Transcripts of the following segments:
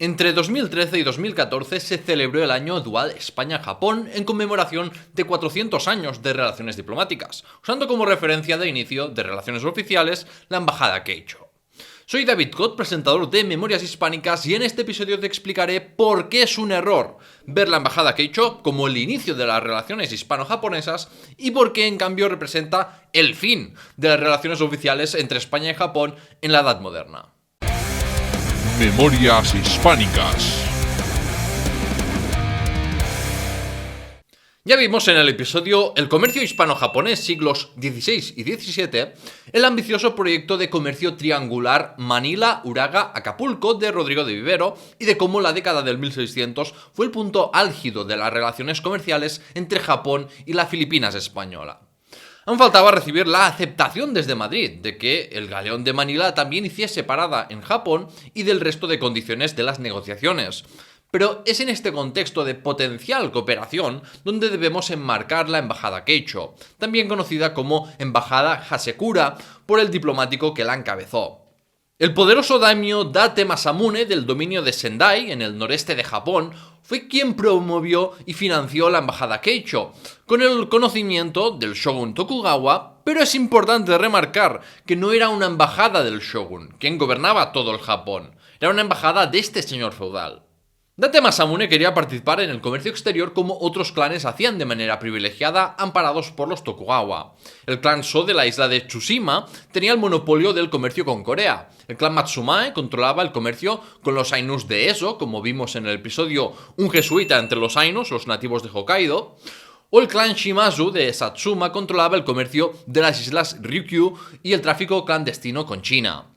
Entre 2013 y 2014 se celebró el año dual España-Japón en conmemoración de 400 años de relaciones diplomáticas, usando como referencia de inicio de relaciones oficiales la embajada Keicho. Soy David Cot, presentador de Memorias Hispánicas, y en este episodio te explicaré por qué es un error ver la embajada Keicho como el inicio de las relaciones hispano-japonesas y por qué en cambio representa el fin de las relaciones oficiales entre España y Japón en la Edad Moderna. Memorias Hispánicas. Ya vimos en el episodio El comercio hispano-japonés siglos XVI y XVII, el ambicioso proyecto de comercio triangular Manila-Uraga-Acapulco de Rodrigo de Vivero y de cómo la década del 1600 fue el punto álgido de las relaciones comerciales entre Japón y la Filipinas española. Aún faltaba recibir la aceptación desde Madrid de que el galeón de Manila también hiciese parada en Japón y del resto de condiciones de las negociaciones. Pero es en este contexto de potencial cooperación donde debemos enmarcar la embajada Keicho, también conocida como embajada Hasekura por el diplomático que la encabezó. El poderoso daimyo Date Masamune del dominio de Sendai, en el noreste de Japón, fue quien promovió y financió la embajada Keicho, con el conocimiento del shogun Tokugawa, pero es importante remarcar que no era una embajada del shogun, quien gobernaba todo el Japón, era una embajada de este señor feudal. Date Masamune quería participar en el comercio exterior como otros clanes hacían de manera privilegiada, amparados por los Tokugawa. El clan So de la isla de Tsushima tenía el monopolio del comercio con Corea. El clan Matsumae controlaba el comercio con los Ainus de Ezo, como vimos en el episodio Un jesuita entre los Ainus, los nativos de Hokkaido. O el clan Shimazu de Satsuma controlaba el comercio de las islas Ryukyu y el tráfico clandestino con China.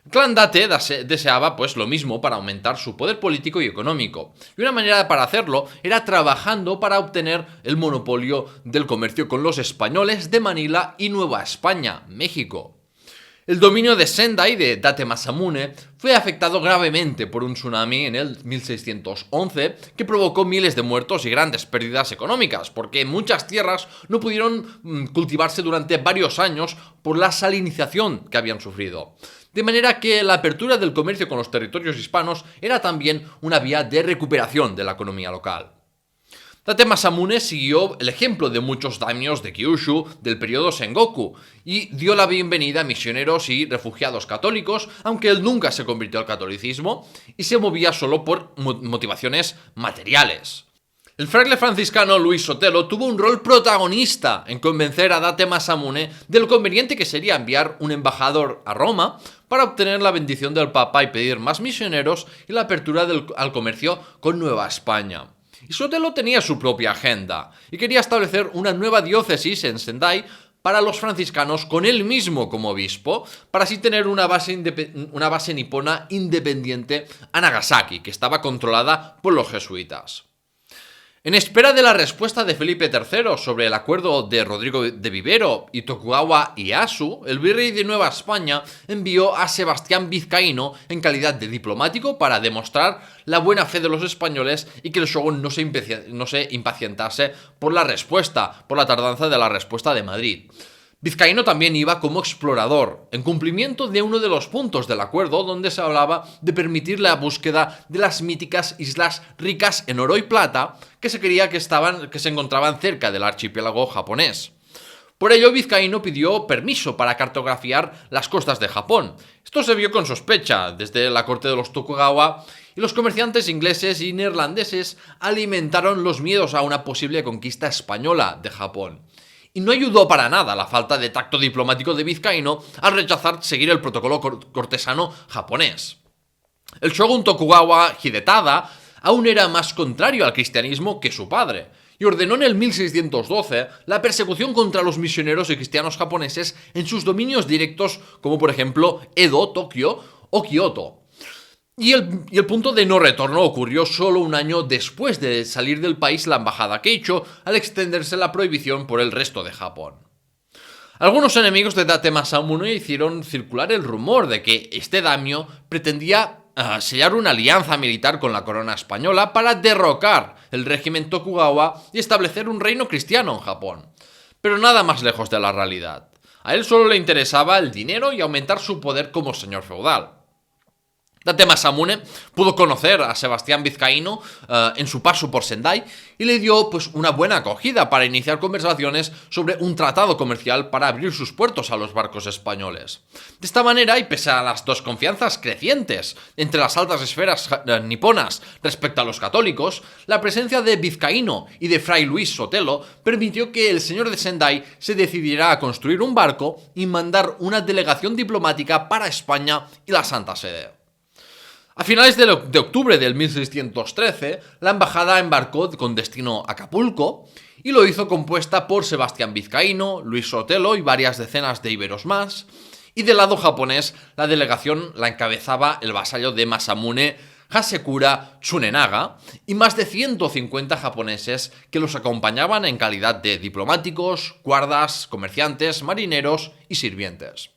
El clan Date deseaba pues lo mismo para aumentar su poder político y económico, y una manera para hacerlo era trabajando para obtener el monopolio del comercio con los españoles de Manila y Nueva España, México. El dominio de Sendai de Date Masamune fue afectado gravemente por un tsunami en el 1611 que provocó miles de muertos y grandes pérdidas económicas, porque muchas tierras no pudieron cultivarse durante varios años por la salinización que habían sufrido. De manera que la apertura del comercio con los territorios hispanos era también una vía de recuperación de la economía local. Date Masamune siguió el ejemplo de muchos daimyos de Kyushu del periodo Sengoku y dio la bienvenida a misioneros y refugiados católicos, aunque él nunca se convirtió al catolicismo y se movía solo por motivaciones materiales. El fraile franciscano Luis Sotelo tuvo un rol protagonista en convencer a Date Masamune de lo conveniente que sería enviar un embajador a Roma para obtener la bendición del Papa y pedir más misioneros y la apertura al comercio con Nueva España. Y Sotelo tenía su propia agenda y quería establecer una nueva diócesis en Sendai para los franciscanos con él mismo como obispo, para así tener una base nipona independiente a Nagasaki, que estaba controlada por los jesuitas. En espera de la respuesta de Felipe III sobre el acuerdo de Rodrigo de Vivero y Tokugawa Ieyasu, el virrey de Nueva España envió a Sebastián Vizcaíno en calidad de diplomático para demostrar la buena fe de los españoles y que el shogun no se impacientase por la tardanza de la respuesta de Madrid. Vizcaíno también iba como explorador, en cumplimiento de uno de los puntos del acuerdo donde se hablaba de permitir la búsqueda de las míticas islas ricas en oro y plata que se creía que se encontraban cerca del archipiélago japonés. Por ello, Vizcaíno pidió permiso para cartografiar las costas de Japón. Esto se vio con sospecha desde la corte de los Tokugawa y los comerciantes ingleses y neerlandeses alimentaron los miedos a una posible conquista española de Japón. Y no ayudó para nada la falta de tacto diplomático de Vizcaíno al rechazar seguir el protocolo cortesano japonés. El shogun Tokugawa Hidetada aún era más contrario al cristianismo que su padre, y ordenó en el 1612 la persecución contra los misioneros y cristianos japoneses en sus dominios directos como por ejemplo Edo, Tokio o Kioto. Y el punto de no retorno ocurrió solo un año después de salir del país la embajada Keicho, al extenderse la prohibición por el resto de Japón. Algunos enemigos de Date Masamune hicieron circular el rumor de que este daimyo pretendía sellar una alianza militar con la corona española para derrocar el régimen Tokugawa y establecer un reino cristiano en Japón. Pero nada más lejos de la realidad. A él solo le interesaba el dinero y aumentar su poder como señor feudal. Date Masamune pudo conocer a Sebastián Vizcaíno en su paso por Sendai y le dio pues una buena acogida para iniciar conversaciones sobre un tratado comercial para abrir sus puertos a los barcos españoles. De esta manera, y pese a las desconfianzas crecientes entre las altas esferas niponas respecto a los católicos, la presencia de Vizcaíno y de Fray Luis Sotelo permitió que el señor de Sendai se decidiera a construir un barco y mandar una delegación diplomática para España y la Santa Sede. A finales de octubre del 1613, la embajada embarcó con destino a Acapulco y lo hizo compuesta por Sebastián Vizcaíno, Luis Sotelo y varias decenas de íberos más. Y del lado japonés, la delegación la encabezaba el vasallo de Masamune, Hasekura Tsunenaga, y más de 150 japoneses que los acompañaban en calidad de diplomáticos, guardas, comerciantes, marineros y sirvientes.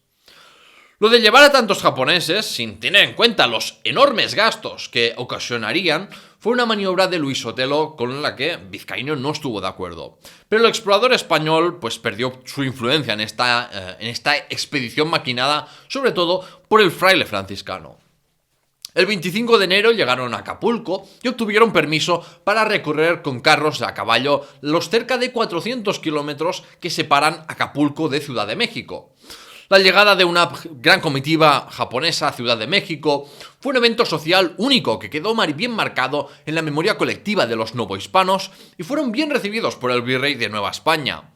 Lo de llevar a tantos japoneses, sin tener en cuenta los enormes gastos que ocasionarían, fue una maniobra de Luis Sotelo con la que Vizcaíno no estuvo de acuerdo. Pero el explorador español pues perdió su influencia en esta expedición maquinada, sobre todo por el fraile franciscano. El 25 de enero llegaron a Acapulco y obtuvieron permiso para recorrer con carros a caballo los cerca de 400 kilómetros que separan Acapulco de Ciudad de México. La llegada de una gran comitiva japonesa a Ciudad de México fue un evento social único que quedó bien marcado en la memoria colectiva de los novohispanos y fueron bien recibidos por el virrey de Nueva España.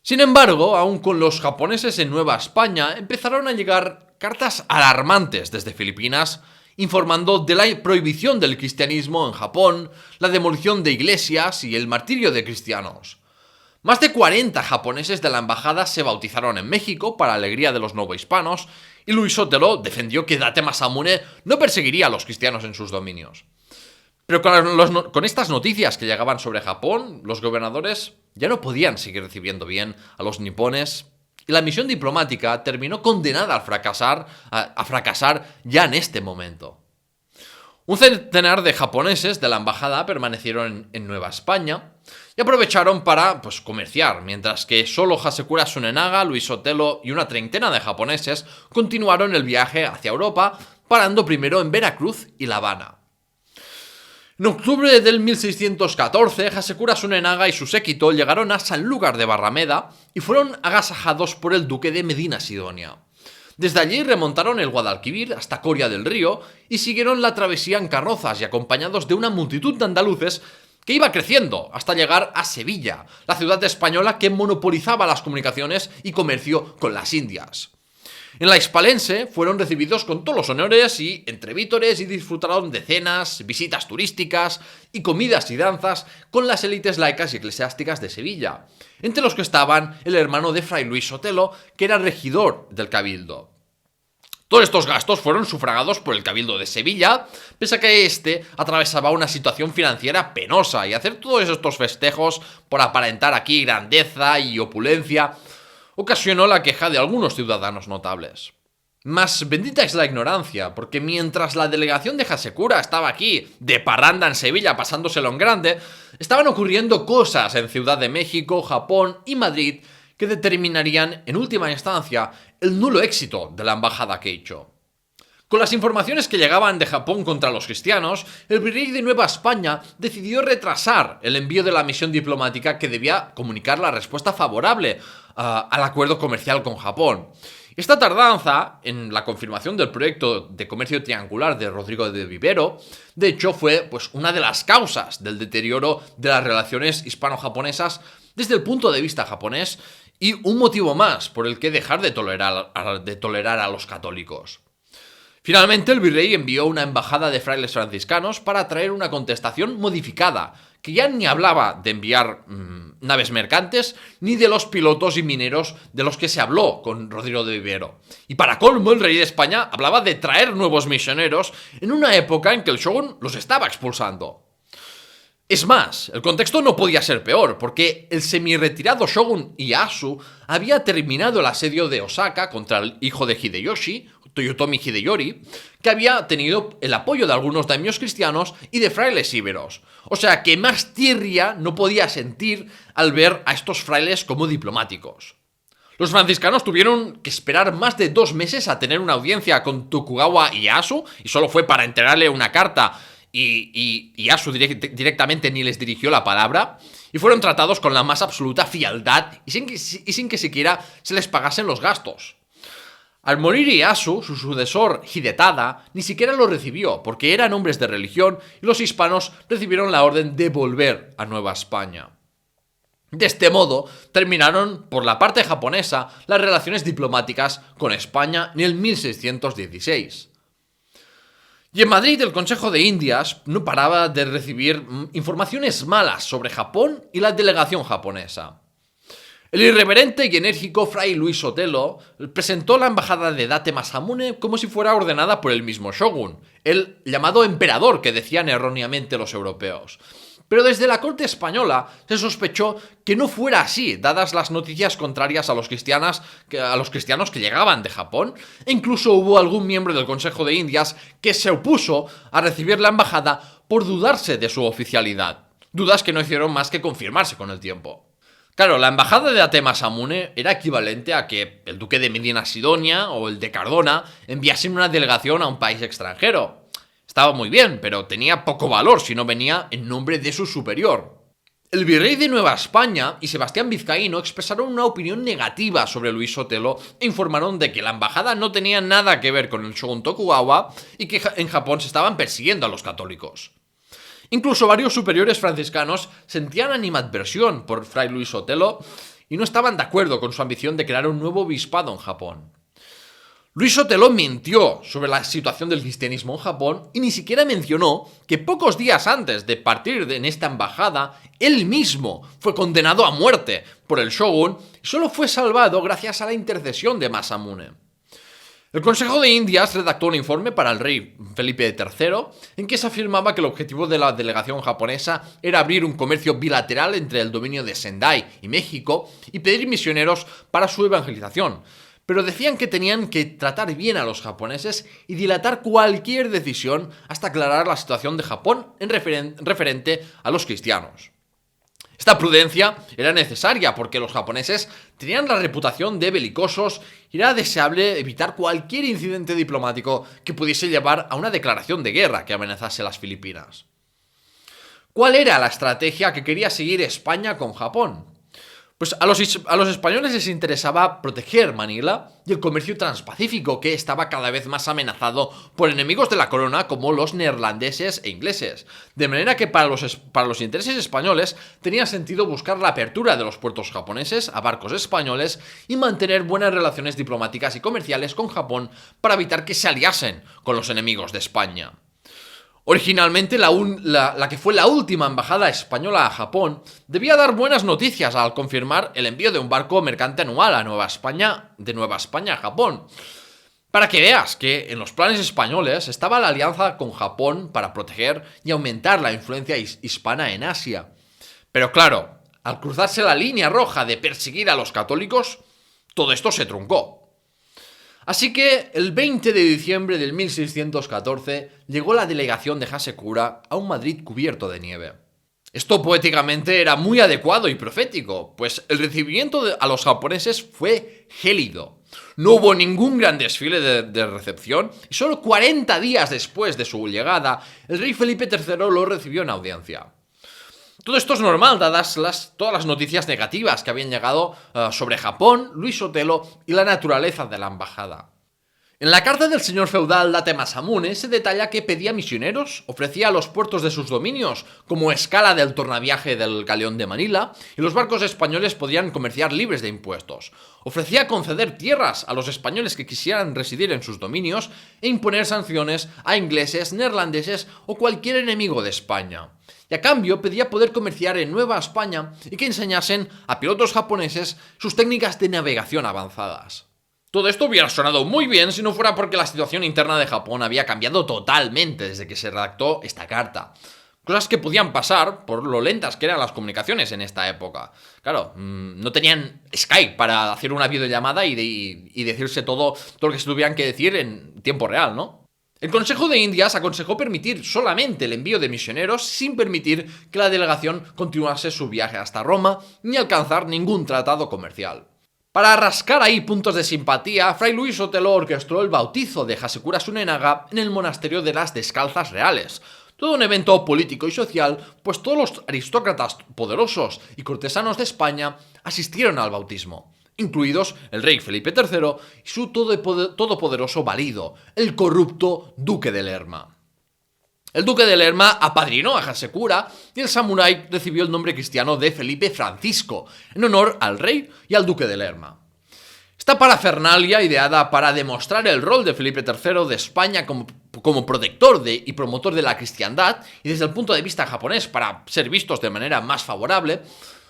Sin embargo, aún con los japoneses en Nueva España, empezaron a llegar cartas alarmantes desde Filipinas informando de la prohibición del cristianismo en Japón, la demolición de iglesias y el martirio de cristianos. Más de 40 japoneses de la embajada se bautizaron en México para alegría de los novohispanos y Luis Sotelo defendió que Date Masamune no perseguiría a los cristianos en sus dominios. Pero con estas noticias que llegaban sobre Japón, los gobernadores ya no podían seguir recibiendo bien a los nipones y la misión diplomática terminó condenada a fracasar ya en este momento. Un centenar de japoneses de la embajada permanecieron en Nueva España y aprovecharon para comerciar, mientras que solo Hasekura Tsunenaga, Luis Sotelo y una treintena de japoneses continuaron el viaje hacia Europa, parando primero en Veracruz y La Habana. En octubre del 1614, Hasekura Tsunenaga y su séquito llegaron a Sanlúcar de Barrameda y fueron agasajados por el duque de Medina Sidonia. Desde allí remontaron el Guadalquivir hasta Coria del Río y siguieron la travesía en carrozas y acompañados de una multitud de andaluces que iba creciendo hasta llegar a Sevilla, la ciudad española que monopolizaba las comunicaciones y comercio con las Indias. En la Hispalense fueron recibidos con todos los honores y entre vítores y disfrutaron de cenas, visitas turísticas y comidas y danzas con las élites laicas y eclesiásticas de Sevilla, entre los que estaban el hermano de Fray Luis Sotelo, que era regidor del Cabildo. Todos estos gastos fueron sufragados por el Cabildo de Sevilla, pese a que éste atravesaba una situación financiera penosa y hacer todos estos festejos por aparentar aquí grandeza y opulencia ocasionó la queja de algunos ciudadanos notables. Mas bendita es la ignorancia, porque mientras la delegación de Hasekura estaba aquí, de parranda en Sevilla, pasándoselo en grande, estaban ocurriendo cosas en Ciudad de México, Japón y Madrid que determinarían, en última instancia, el nulo éxito de la embajada Keicho. Con las informaciones que llegaban de Japón contra los cristianos, el virrey de Nueva España decidió retrasar el envío de la misión diplomática que debía comunicar la respuesta favorable al acuerdo comercial con Japón. Esta tardanza en la confirmación del proyecto de comercio triangular de Rodrigo de Vivero, de hecho, fue una de las causas del deterioro de las relaciones hispano-japonesas desde el punto de vista japonés y un motivo más por el que dejar de tolerar a los católicos. Finalmente, el virrey envió una embajada de frailes franciscanos para traer una contestación modificada, que ya ni hablaba de enviar naves mercantes, ni de los pilotos y mineros de los que se habló con Rodrigo de Vivero. Y para colmo, el rey de España hablaba de traer nuevos misioneros en una época en que el shogun los estaba expulsando. Es más, el contexto no podía ser peor, porque el semi-retirado shogun Ieyasu había terminado el asedio de Osaka contra el hijo de Hideyoshi, Toyotomi Hideyori, que había tenido el apoyo de algunos daimios cristianos y de frailes íberos. O sea que más tirria no podía sentir al ver a estos frailes como diplomáticos. Los franciscanos tuvieron que esperar más de 2 meses a tener una audiencia con Tokugawa Ieyasu, y solo fue para entregarle una carta, y Ieyasu directamente ni les dirigió la palabra, y fueron tratados con la más absoluta frialdad y sin que siquiera se les pagasen los gastos. Al morir Ieyasu, su sucesor Hidetada ni siquiera lo recibió, porque eran hombres de religión y los hispanos recibieron la orden de volver a Nueva España. De este modo, terminaron, por la parte japonesa, las relaciones diplomáticas con España en el 1616. Y en Madrid el Consejo de Indias no paraba de recibir informaciones malas sobre Japón y la delegación japonesa. El irreverente y enérgico Fray Luis Sotelo presentó la embajada de Date Masamune como si fuera ordenada por el mismo shogun, el llamado emperador que decían erróneamente los europeos. Pero desde la corte española se sospechó que no fuera así, dadas las noticias contrarias a los cristianos que llegaban de Japón, e incluso hubo algún miembro del Consejo de Indias que se opuso a recibir la embajada por dudarse de su oficialidad, dudas que no hicieron más que confirmarse con el tiempo. Claro, la embajada de Date Masamune era equivalente a que el duque de Medina Sidonia o el de Cardona enviasen una delegación a un país extranjero. Estaba muy bien, pero tenía poco valor si no venía en nombre de su superior. El virrey de Nueva España y Sebastián Vizcaíno expresaron una opinión negativa sobre Luis Sotelo e informaron de que la embajada no tenía nada que ver con el shogun Tokugawa y que en Japón se estaban persiguiendo a los católicos. Incluso varios superiores franciscanos sentían animadversión por Fray Luis Sotelo y no estaban de acuerdo con su ambición de crear un nuevo obispado en Japón. Luis Sotelo mintió sobre la situación del cristianismo en Japón y ni siquiera mencionó que pocos días antes de partir en esta embajada, él mismo fue condenado a muerte por el shogun y solo fue salvado gracias a la intercesión de Masamune. El Consejo de Indias redactó un informe para el rey Felipe III en que se afirmaba que el objetivo de la delegación japonesa era abrir un comercio bilateral entre el dominio de Sendai y México y pedir misioneros para su evangelización. Pero decían que tenían que tratar bien a los japoneses y dilatar cualquier decisión hasta aclarar la situación de Japón en referente a los cristianos. Esta prudencia era necesaria porque los japoneses tenían la reputación de belicosos y era deseable evitar cualquier incidente diplomático que pudiese llevar a una declaración de guerra que amenazase las Filipinas. ¿Cuál era la estrategia que quería seguir España con Japón? Pues a los españoles les interesaba proteger Manila y el comercio transpacífico, que estaba cada vez más amenazado por enemigos de la corona como los neerlandeses e ingleses. De manera que para los intereses españoles tenía sentido buscar la apertura de los puertos japoneses a barcos españoles y mantener buenas relaciones diplomáticas y comerciales con Japón para evitar que se aliasen con los enemigos de España. Originalmente, la que fue la última embajada española a Japón debía dar buenas noticias al confirmar el envío de un barco mercante anual a de Nueva España a Japón. Para que veas que en los planes españoles estaba la alianza con Japón para proteger y aumentar la influencia hispana en Asia. Pero claro, al cruzarse la línea roja de perseguir a los católicos, todo esto se truncó. Así que el 20 de diciembre del 1614 llegó la delegación de Hasekura a un Madrid cubierto de nieve. Esto poéticamente era muy adecuado y profético, pues el recibimiento a los japoneses fue gélido. No hubo ningún gran desfile de recepción y solo 40 días después de su llegada, el rey Felipe III lo recibió en audiencia. Todo esto es normal, dadas todas las noticias negativas que habían llegado sobre Japón, Luis Sotelo y la naturaleza de la embajada. En la carta del señor feudal Date Masamune se detalla que pedía misioneros, ofrecía los puertos de sus dominios como escala del tornaviaje del galeón de Manila y los barcos españoles podían comerciar libres de impuestos. Ofrecía conceder tierras a los españoles que quisieran residir en sus dominios e imponer sanciones a ingleses, neerlandeses o cualquier enemigo de España. Y a cambio pedía poder comerciar en Nueva España y que enseñasen a pilotos japoneses sus técnicas de navegación avanzadas. Todo esto hubiera sonado muy bien si no fuera porque la situación interna de Japón había cambiado totalmente desde que se redactó esta carta. Cosas que podían pasar por lo lentas que eran las comunicaciones en esta época. Claro, no tenían Skype para hacer una videollamada y decirse todo lo que se tuvieran que decir en tiempo real, ¿no? El Consejo de Indias aconsejó permitir solamente el envío de misioneros sin permitir que la delegación continuase su viaje hasta Roma ni alcanzar ningún tratado comercial. Para rascar ahí puntos de simpatía, Fray Luis Sotelo orquestó el bautizo de Hasekura Tsunenaga en el monasterio de las Descalzas Reales. Todo un evento político y social, pues todos los aristócratas poderosos y cortesanos de España asistieron al bautismo, incluidos el rey Felipe III y su todopoderoso valido, el corrupto duque de Lerma. El duque de Lerma apadrinó a Hasekura y el samurái recibió el nombre cristiano de Felipe Francisco, en honor al rey y al duque de Lerma. Esta parafernalia, ideada para demostrar el rol de Felipe III de España como protector y promotor de la cristiandad, y desde el punto de vista japonés para ser vistos de manera más favorable,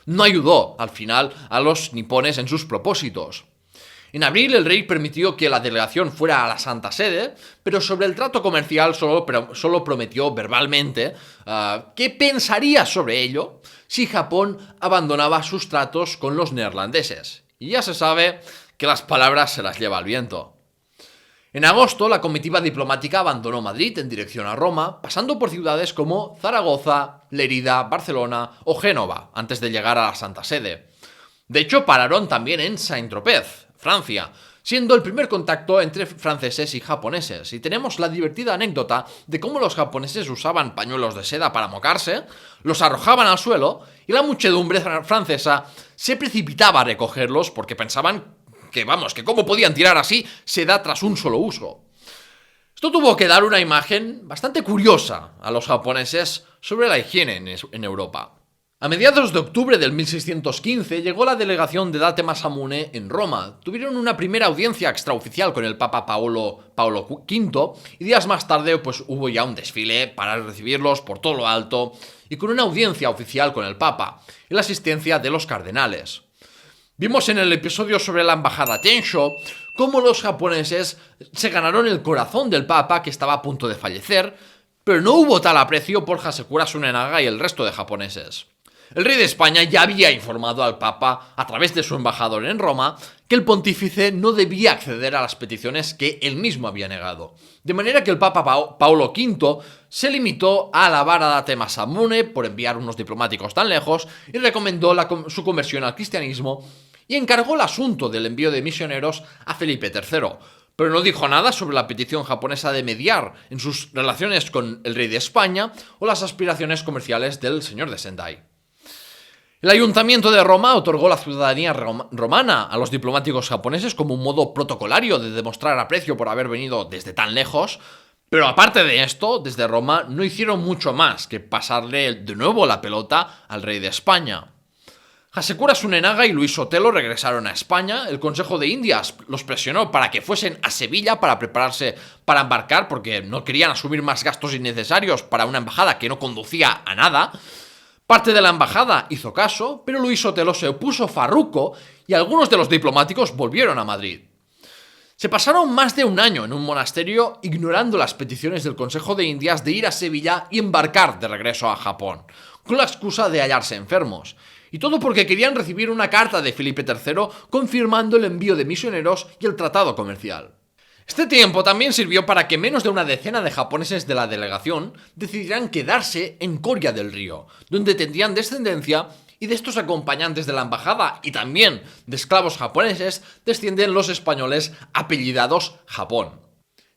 no ayudó al final a los nipones en sus propósitos. En abril el rey permitió que la delegación fuera a la Santa Sede, pero sobre el trato comercial solo prometió verbalmente qué pensaría sobre ello si Japón abandonaba sus tratos con los neerlandeses. Y ya se sabe que las palabras se las lleva el viento. En agosto, la comitiva diplomática abandonó Madrid en dirección a Roma, pasando por ciudades como Zaragoza, Lérida, Barcelona o Génova, antes de llegar a la Santa Sede. De hecho, pararon también en Saint-Tropez, Francia, siendo el primer contacto entre franceses y japoneses. Y tenemos la divertida anécdota de cómo los japoneses usaban pañuelos de seda para mocarse, los arrojaban al suelo y la muchedumbre francesa se precipitaba a recogerlos porque pensaban que cómo podían tirar así seda tras un solo uso. Esto tuvo que dar una imagen bastante curiosa a los japoneses sobre la higiene en Europa. A mediados de octubre del 1615 llegó la delegación de Date Masamune en Roma. Tuvieron una primera audiencia extraoficial con el Papa Paolo V y días más tarde hubo ya un desfile para recibirlos por todo lo alto y con una audiencia oficial con el Papa y la asistencia de los cardenales. Vimos en el episodio sobre la embajada Tensho cómo los japoneses se ganaron el corazón del Papa, que estaba a punto de fallecer, pero no hubo tal aprecio por Hasekura Tsunenaga y el resto de japoneses. El rey de España ya había informado al Papa, a través de su embajador en Roma, que el pontífice no debía acceder a las peticiones que él mismo había negado. De manera que el Papa Paulo V se limitó a alabar a Date Masamune por enviar unos diplomáticos tan lejos y recomendó su conversión al cristianismo y encargó el asunto del envío de misioneros a Felipe III, pero no dijo nada sobre la petición japonesa de mediar en sus relaciones con el rey de España o las aspiraciones comerciales del señor de Sendai. El Ayuntamiento de Roma otorgó la ciudadanía romana a los diplomáticos japoneses como un modo protocolario de demostrar aprecio por haber venido desde tan lejos, pero aparte de esto, desde Roma no hicieron mucho más que pasarle de nuevo la pelota al rey de España. Hasekura Tsunenaga y Luis Sotelo regresaron a España. El Consejo de Indias los presionó para que fuesen a Sevilla para prepararse para embarcar porque no querían asumir más gastos innecesarios para una embajada que no conducía a nada. Parte de la embajada hizo caso, pero Luis Sotelo se opuso farruco y algunos de los diplomáticos volvieron a Madrid. Se pasaron más de un año en un monasterio ignorando las peticiones del Consejo de Indias de ir a Sevilla y embarcar de regreso a Japón, con la excusa de hallarse enfermos. Y todo porque querían recibir una carta de Felipe III confirmando el envío de misioneros y el tratado comercial. Este tiempo también sirvió para que menos de una decena de japoneses de la delegación decidieran quedarse en Coria del Río, donde tendrían descendencia, y de estos acompañantes de la embajada y también de esclavos japoneses descienden los españoles apellidados Japón.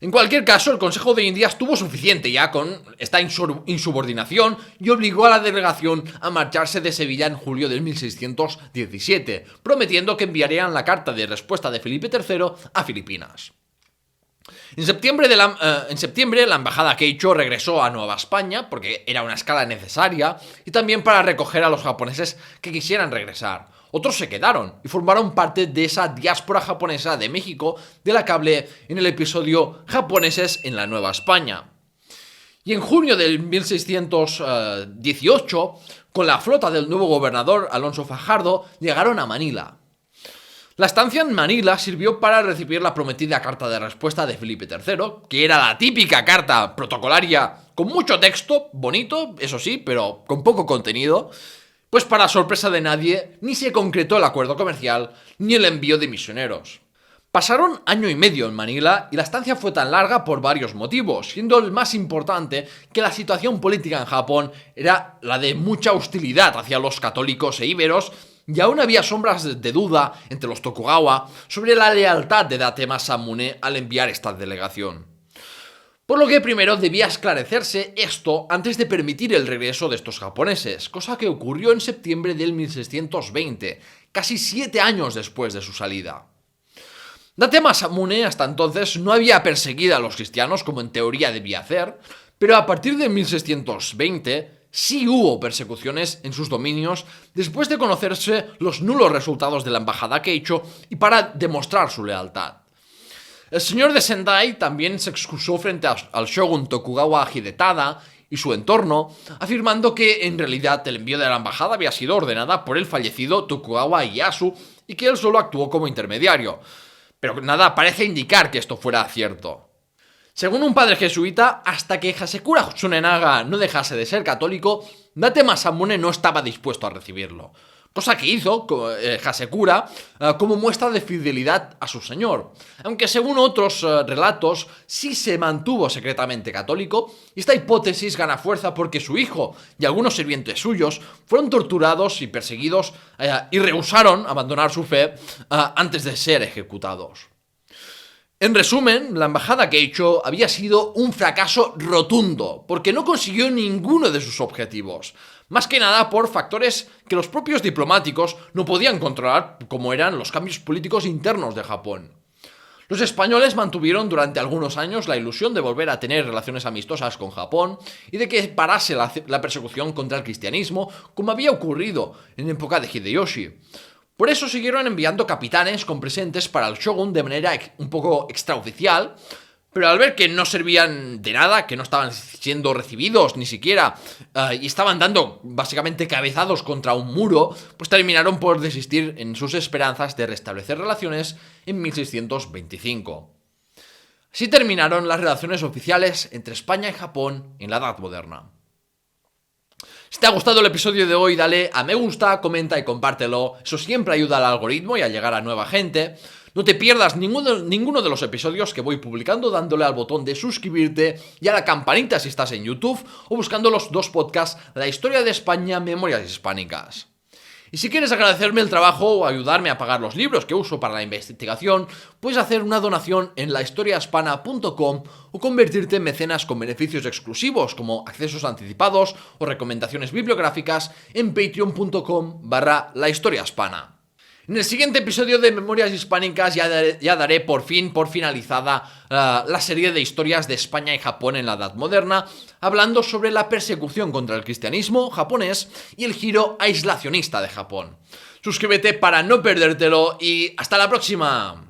En cualquier caso, el Consejo de Indias tuvo suficiente ya con esta insubordinación y obligó a la delegación a marcharse de Sevilla en julio de 1617, prometiendo que enviarían la carta de respuesta de Felipe III a Filipinas. En septiembre, la embajada Keicho regresó a Nueva España porque era una escala necesaria y también para recoger a los japoneses que quisieran regresar. Otros se quedaron y formaron parte de esa diáspora japonesa de México de la que hablé en el episodio Japoneses en la Nueva España. Y en junio de 1618, con la flota del nuevo gobernador Alonso Fajardo, llegaron a Manila. La estancia en Manila sirvió para recibir la prometida carta de respuesta de Felipe III, que era la típica carta protocolaria con mucho texto, bonito, eso sí, pero con poco contenido, pues para sorpresa de nadie, ni se concretó el acuerdo comercial ni el envío de misioneros. Pasaron año y medio en Manila y la estancia fue tan larga por varios motivos, siendo el más importante que la situación política en Japón era la de mucha hostilidad hacia los católicos e íberos, y aún había sombras de duda entre los Tokugawa sobre la lealtad de Date Masamune al enviar esta delegación. Por lo que primero debía esclarecerse esto antes de permitir el regreso de estos japoneses, cosa que ocurrió en septiembre del 1620, casi 7 años después de su salida. Date Masamune hasta entonces no había perseguido a los cristianos como en teoría debía hacer, pero a partir de 1620 sí hubo persecuciones en sus dominios después de conocerse los nulos resultados de la embajada Keicho y para demostrar su lealtad. El señor de Sendai también se excusó frente al shogun Tokugawa Hidetada y su entorno, afirmando que en realidad el envío de la embajada había sido ordenada por el fallecido Tokugawa Ieyasu y que él solo actuó como intermediario. Pero nada parece indicar que esto fuera cierto. Según un padre jesuita, hasta que Hasekura Tsunenaga no dejase de ser católico, Date Masamune no estaba dispuesto a recibirlo. Cosa que hizo Hasekura como muestra de fidelidad a su señor. Aunque según otros relatos sí se mantuvo secretamente católico, y esta hipótesis gana fuerza porque su hijo y algunos sirvientes suyos fueron torturados y perseguidos y rehusaron abandonar su fe antes de ser ejecutados. En resumen, la embajada Keicho había sido un fracaso rotundo, porque no consiguió ninguno de sus objetivos. Más que nada por factores que los propios diplomáticos no podían controlar, como eran los cambios políticos internos de Japón. Los españoles mantuvieron durante algunos años la ilusión de volver a tener relaciones amistosas con Japón y de que parase la persecución contra el cristianismo, como había ocurrido en época de Hideyoshi. Por eso siguieron enviando capitanes con presentes para el shogun de manera un poco extraoficial, pero al ver que no servían de nada, que no estaban siendo recibidos ni siquiera, y estaban dando básicamente cabezados contra un muro, pues terminaron por desistir en sus esperanzas de restablecer relaciones en 1625. Así terminaron las relaciones oficiales entre España y Japón en la Edad Moderna. Si te ha gustado el episodio de hoy, dale a me gusta, comenta y compártelo. Eso siempre ayuda al algoritmo y a llegar a nueva gente. No te pierdas ninguno de los episodios que voy publicando dándole al botón de suscribirte y a la campanita si estás en YouTube o buscando los 2 podcasts La Historia de España, Memorias Hispánicas. Y si quieres agradecerme el trabajo o ayudarme a pagar los libros que uso para la investigación, puedes hacer una donación en lahistoriahispana.com o convertirte en mecenas con beneficios exclusivos como accesos anticipados o recomendaciones bibliográficas en patreon.com/lahistoriahispana. En el siguiente episodio de Memorias Hispánicas ya daré por finalizada la serie de historias de España y Japón en la Edad Moderna, hablando sobre la persecución contra el cristianismo japonés y el giro aislacionista de Japón. Suscríbete para no perdértelo y ¡hasta la próxima!